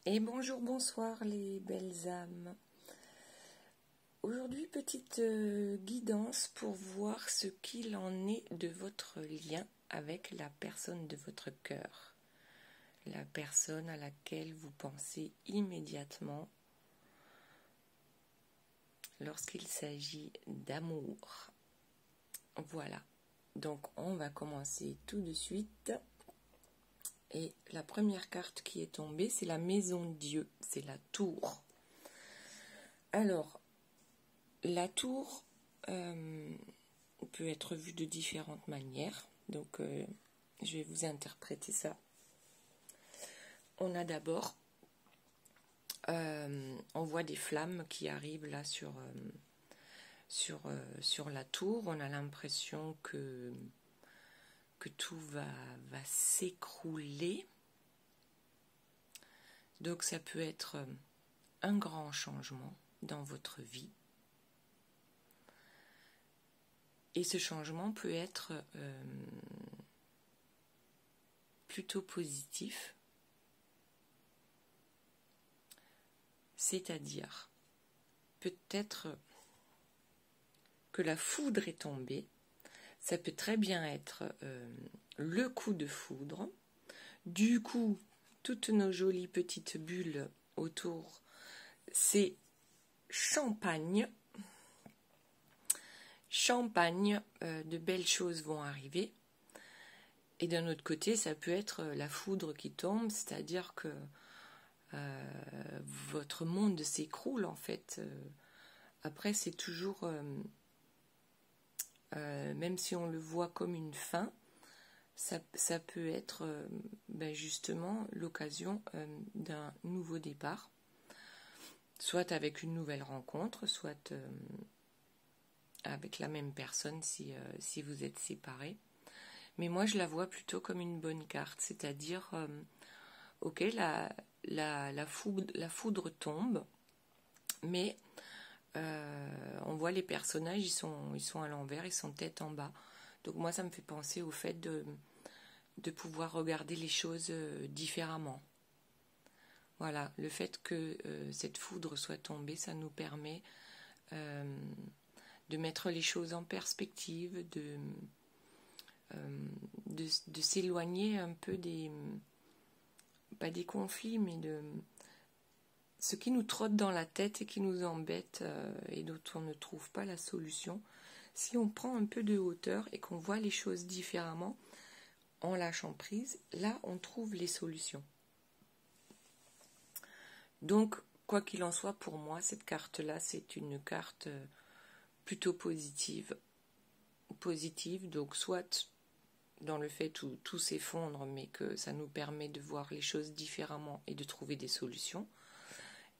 Et bonjour, bonsoir les belles âmes. Aujourd'hui, petite guidance pour voir ce qu'il en est de votre lien avec la personne de votre cœur. La personne à laquelle vous pensez immédiatement lorsqu'il s'agit d'amour. Voilà, donc on va commencer tout de suite. Et la première carte qui est tombée, c'est la maison de Dieu, c'est la tour. Alors, la tour peut être vue de différentes manières, donc je vais vous interpréter ça. On a d'abord, on voit des flammes qui arrivent là sur la tour. On a l'impression que tout va s'écrouler. Donc ça peut être un grand changement dans votre vie. Et ce changement peut être plutôt positif, c'est-à-dire peut-être que la foudre est tombée. Ça peut très bien être le coup de foudre. Du coup, toutes nos jolies petites bulles autour, c'est champagne. Champagne, de belles choses vont arriver. Et d'un autre côté, ça peut être la foudre qui tombe, c'est-à-dire que votre monde s'écroule en fait. Après, c'est toujours, même si on le voit comme une fin, ça peut être justement l'occasion d'un nouveau départ, soit avec une nouvelle rencontre, soit avec la même personne si vous êtes séparés. Mais moi, je la vois plutôt comme une bonne carte, c'est-à-dire, ok, la foudre tombe, mais on voit les personnages, ils sont à l'envers, ils sont tête en bas. Donc moi, ça me fait penser au fait de pouvoir regarder les choses différemment. Voilà, le fait que cette foudre soit tombée, ça nous permet de mettre les choses en perspective, de s'éloigner un peu pas des conflits, mais de ce qui nous trotte dans la tête et qui nous embête et dont on ne trouve pas la solution. Si on prend un peu de hauteur et qu'on voit les choses différemment, en lâchant prise, là on trouve les solutions. Donc, quoi qu'il en soit, pour moi, cette carte-là, c'est une carte plutôt positive. Donc soit dans le fait où tout s'effondre, mais que ça nous permet de voir les choses différemment et de trouver des solutions,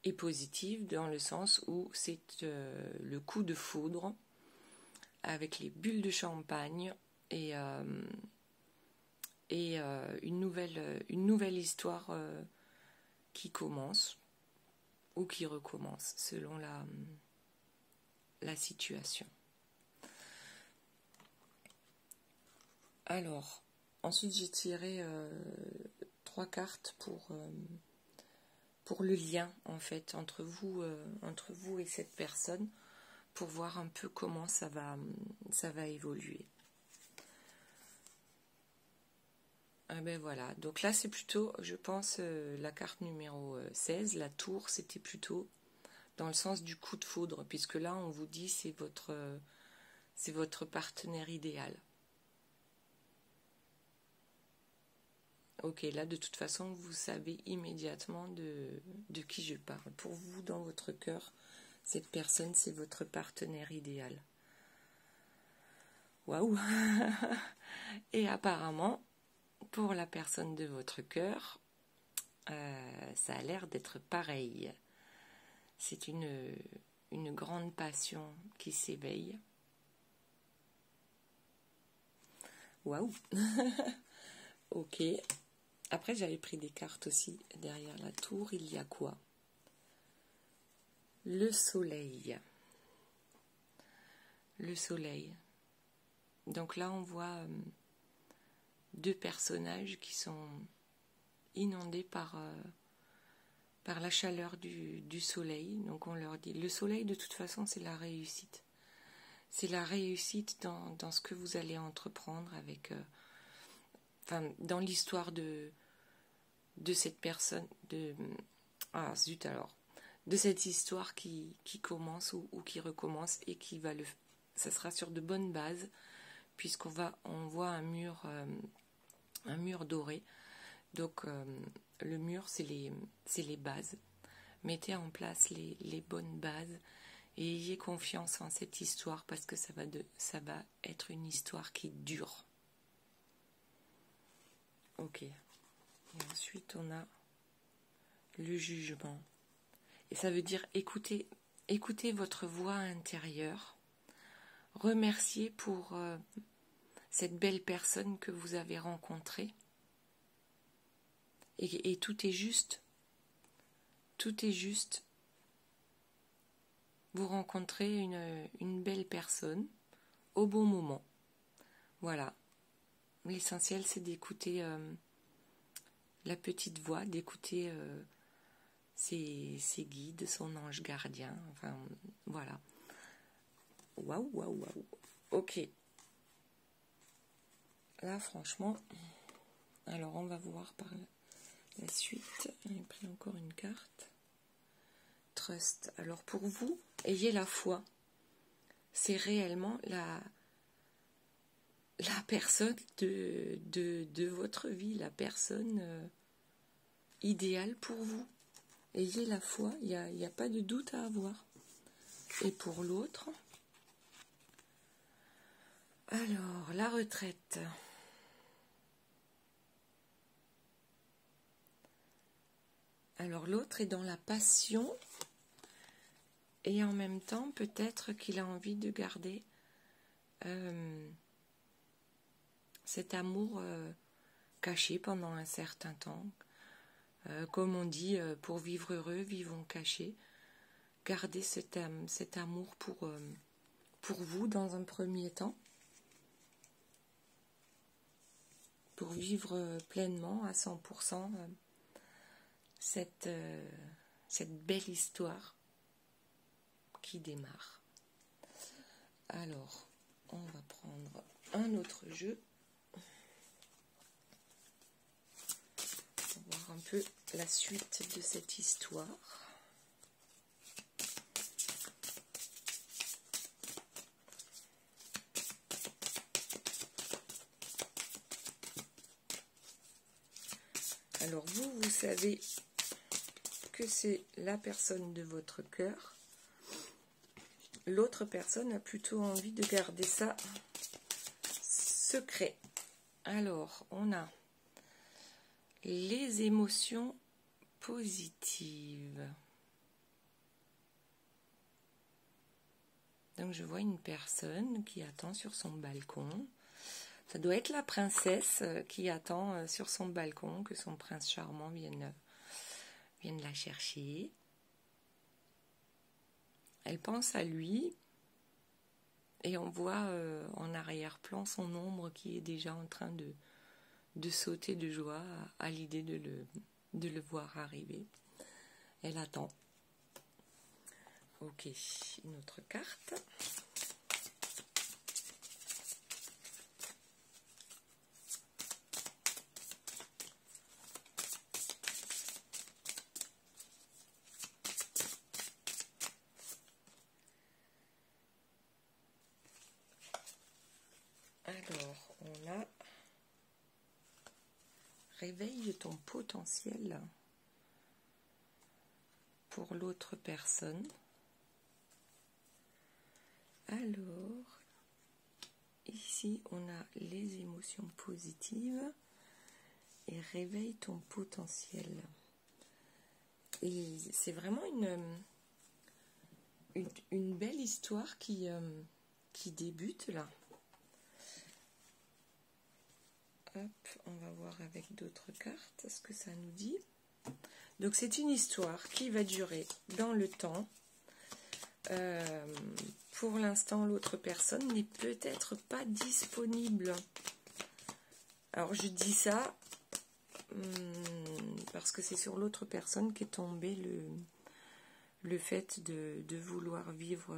et positive dans le sens où c'est le coup de foudre avec les bulles de champagne et une nouvelle histoire qui commence ou qui recommence selon la situation. Alors, ensuite j'ai tiré 3 cartes pour le lien en fait entre vous et cette personne, pour voir un peu comment ça va évoluer. Ben voilà, donc là c'est plutôt, je pense, la carte numéro 16, la tour, c'était plutôt dans le sens du coup de foudre, puisque là on vous dit c'est votre partenaire idéal. Ok, là de toute façon vous savez immédiatement de qui je parle. Pour vous, dans votre cœur, cette personne c'est votre partenaire idéal. Waouh. Et apparemment, pour la personne de votre cœur, ça a l'air d'être pareil. C'est une grande passion qui s'éveille. Waouh. Ok. Après, j'avais pris des cartes aussi. Derrière la tour, il y a quoi? Le soleil. Le soleil. Donc là, on voit 2 personnages qui sont inondés par par la chaleur du soleil. Donc on leur dit, le soleil de toute façon c'est la réussite. C'est la réussite dans ce que vous allez entreprendre avec, dans l'histoire de cette personne, de cette histoire qui commence ou qui recommence et qui ça sera sur de bonnes bases, puisqu'on voit un mur doré. Donc le mur, c'est les bases. Mettez en place les bonnes bases et ayez confiance en cette histoire, parce que ça va être une histoire qui dure. Ok. Et ensuite, on a le jugement. Et ça veut dire écoutez votre voix intérieure. Remerciez pour cette belle personne que vous avez rencontrée. Et tout est juste. Tout est juste. Vous rencontrez une belle personne au bon moment. Voilà. L'essentiel, c'est d'écouter la petite voix, d'écouter ses guides, son ange gardien. Enfin, voilà. Waouh, waouh, waouh. Ok. Là, franchement, alors on va voir par la suite. J'ai pris encore une carte. Trust. Alors pour vous, ayez la foi. C'est réellement la personne de votre vie, la personne idéale pour vous. Ayez la foi, il n'y a pas de doute à avoir. Et pour l'autre, alors la retraite. Alors l'autre est dans la passion et en même temps peut-être qu'il a envie de garder cet amour caché pendant un certain temps. Comme on dit, pour vivre heureux, vivons cachés. Gardez cet amour pour vous dans un premier temps. Pour vivre pleinement à 100% cette belle histoire qui démarre. Alors, on va prendre un autre jeu pour voir un peu la suite de cette histoire. Alors vous savez que c'est la personne de votre cœur. L'autre personne a plutôt envie de garder ça secret. Alors, on a les émotions positives. Donc, je vois une personne qui attend sur son balcon. Ça doit être la princesse qui attend sur son balcon que son prince charmant vienne la chercher. Elle pense à lui et on voit en arrière-plan son ombre qui est déjà en train de sauter de joie à l'idée de le voir arriver. Elle attend. Ok, une autre carte. Alors, on a réveille ton potentiel pour l'autre personne. Alors, ici, on a les émotions positives et réveille ton potentiel. Et c'est vraiment une belle histoire qui débute là. Hop, on va voir avec d'autres cartes ce que ça nous dit. Donc c'est une histoire qui va durer dans le temps. Pour l'instant, l'autre personne n'est peut-être pas disponible. Alors je dis ça, parce que c'est sur l'autre personne qu'est tombé le fait de vouloir vivre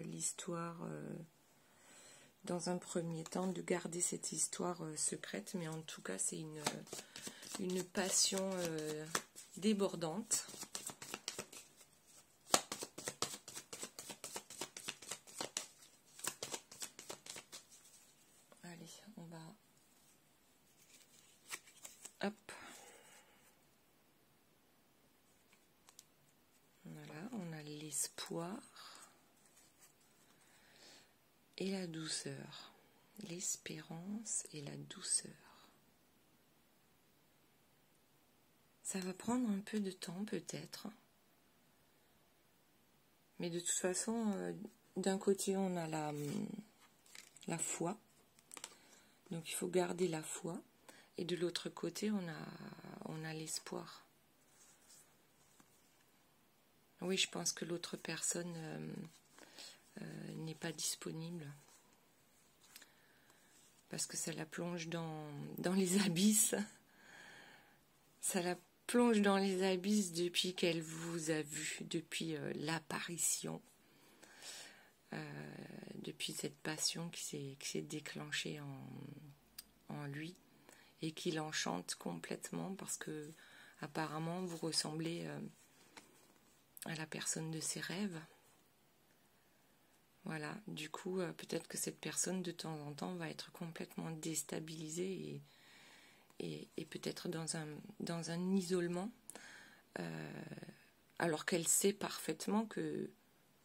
l'histoire dans un premier temps, de garder cette histoire secrète, mais en tout cas c'est une passion débordante. Allez, on va... Hop. Voilà, on a l'espoir et la douceur. L'espérance et la douceur. Ça va prendre un peu de temps peut-être. Mais de toute façon, d'un côté on a la foi. Donc il faut garder la foi. Et de l'autre côté on a l'espoir. Oui, je pense que l'autre personne n'est pas disponible. Parce que ça la plonge dans les abysses. Ça la plonge dans les abysses depuis qu'elle vous a vu, depuis l'apparition. Depuis cette passion qui s'est déclenchée en lui et qui l'enchante complètement parce que apparemment vous ressemblez à la personne de ses rêves. Voilà, du coup, peut-être que cette personne, de temps en temps, va être complètement déstabilisée et peut-être dans un isolement, alors qu'elle sait parfaitement que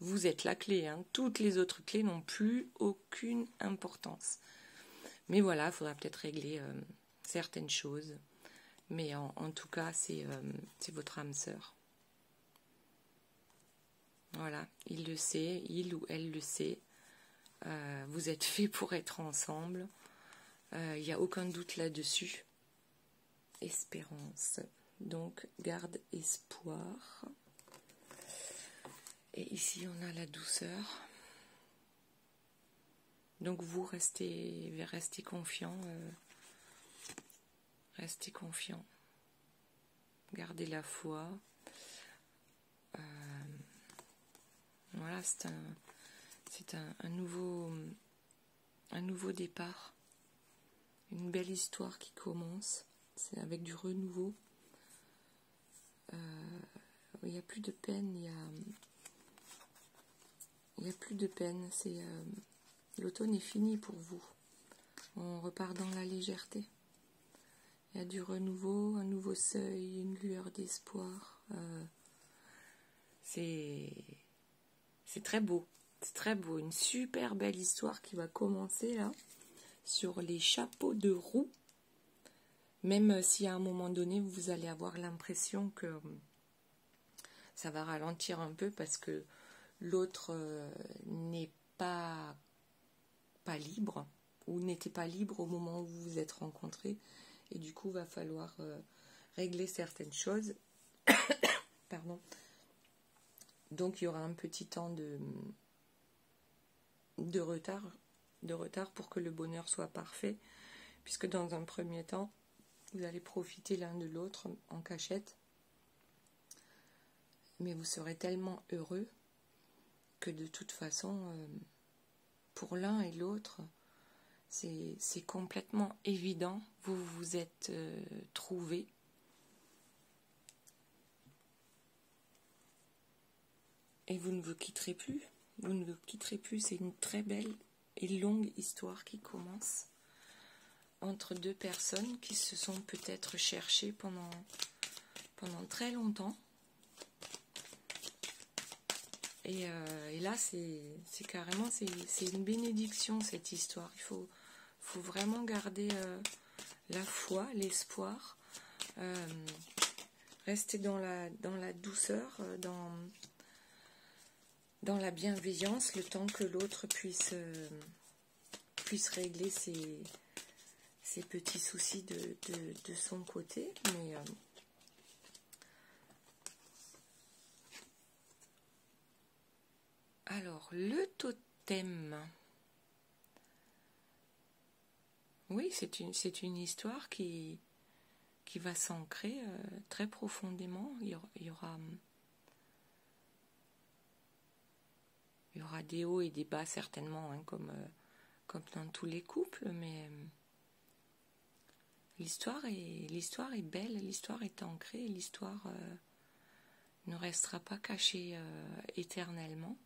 vous êtes la clé. Hein. Toutes les autres clés n'ont plus aucune importance. Mais voilà, il faudra peut-être régler certaines choses. Mais en tout cas, c'est votre âme sœur. Voilà, il le sait, il ou elle le sait. Vous êtes faits pour être ensemble. Il n'y a aucun doute là-dessus. Espérance. Donc, garde espoir. Et ici, on a la douceur. Donc, vous restez confiant. Restez confiant. Gardez la foi. Voilà, c'est un nouveau départ. Une belle histoire qui commence. C'est avec du renouveau. Il n'y a plus de peine. Il n'y a plus de peine. L'automne est fini pour vous. On repart dans la légèreté. Il y a du renouveau, un nouveau seuil, une lueur d'espoir. C'est très beau. C'est très beau. Une super belle histoire qui va commencer là. Sur les chapeaux de roue. Même si à un moment donné, vous allez avoir l'impression que ça va ralentir un peu parce que l'autre n'est pas libre ou n'était pas libre au moment où vous vous êtes rencontrés. Et du coup, il va falloir régler certaines choses. Pardon. Donc, il y aura un petit temps de retard pour que le bonheur soit parfait. Puisque dans un premier temps, vous allez profiter l'un de l'autre en cachette. Mais vous serez tellement heureux que de toute façon, pour l'un et l'autre, c'est complètement évident. Vous vous êtes trouvés. Et vous ne vous quitterez plus. Vous ne vous quitterez plus. C'est une très belle et longue histoire qui commence entre deux personnes qui se sont peut-être cherchées pendant très longtemps. Et là, c'est carrément, c'est une bénédiction cette histoire. Il faut vraiment garder la foi, l'espoir, rester dans la douceur, dans la bienveillance, le temps que l'autre puisse régler ses petits soucis de son côté. Mais alors, le totem. Oui, c'est une histoire qui qui va s'ancrer très profondément. Il y aura des hauts et des bas certainement, hein, comme dans tous les couples, mais l'histoire est belle, l'histoire est ancrée, l'histoire ne restera pas cachée éternellement.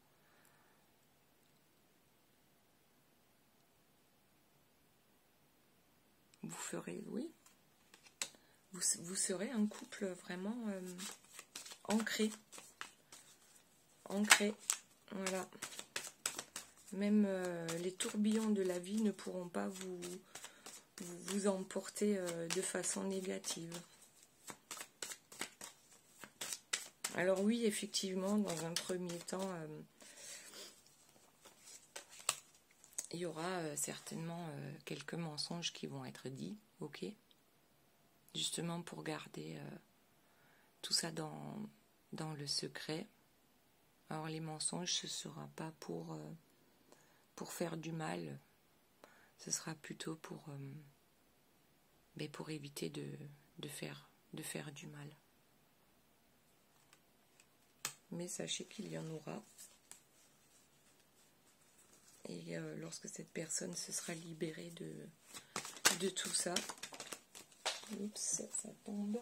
Vous ferez, oui, vous serez un couple vraiment ancré, voilà. Même les tourbillons de la vie ne pourront pas vous emporter de façon négative. Alors oui, effectivement, dans un premier temps, il y aura certainement quelques mensonges qui vont être dits, ok, justement pour garder tout ça dans le secret. Alors les mensonges, ce ne sera pas pour faire du mal, ce sera plutôt pour éviter de faire du mal. Mais sachez qu'il y en aura. Et lorsque cette personne se sera libérée de tout ça, oups, ça tombe.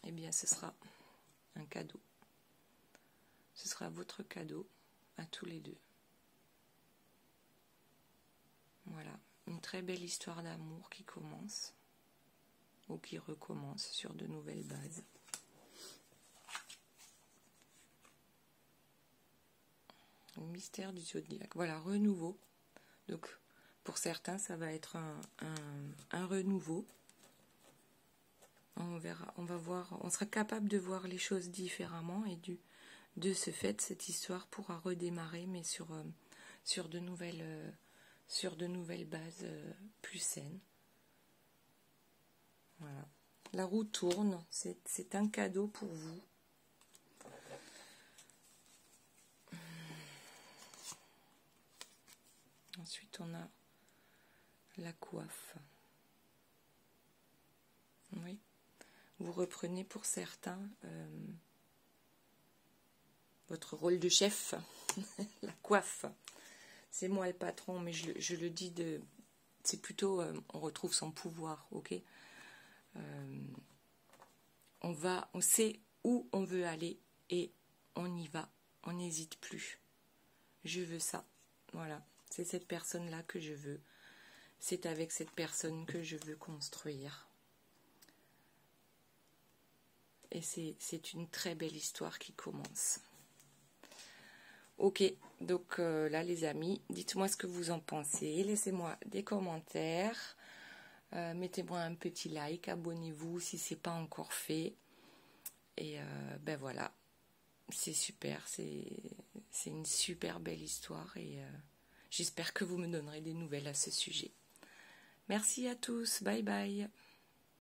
Eh bien, ce sera un cadeau. Ce sera votre cadeau à tous les deux. Voilà, une très belle histoire d'amour qui commence ou qui recommence sur de nouvelles bases. Le mystère du zodiaque. Voilà, renouveau. Donc, pour certains, ça va être un renouveau. On verra, on va voir, on sera capable de voir les choses différemment et de ce fait, cette histoire pourra redémarrer, mais sur de nouvelles bases plus saines. Voilà. La roue tourne, c'est un cadeau pour vous. Ensuite, on a la coiffe. Oui. Vous reprenez pour certains votre rôle de chef, la coiffe. C'est moi le patron, mais je le dis c'est plutôt, on retrouve son pouvoir, ok. On sait où on veut aller et on y va, on n'hésite plus. Je veux ça, voilà. C'est cette personne-là que je veux. C'est avec cette personne que je veux construire. Et c'est une très belle histoire qui commence. Ok, donc là les amis, dites-moi ce que vous en pensez. Laissez-moi des commentaires. Mettez-moi un petit like, abonnez-vous si ce n'est pas encore fait. Et ben voilà, c'est super, c'est une super belle histoire et j'espère que vous me donnerez des nouvelles à ce sujet. Merci à tous, bye bye.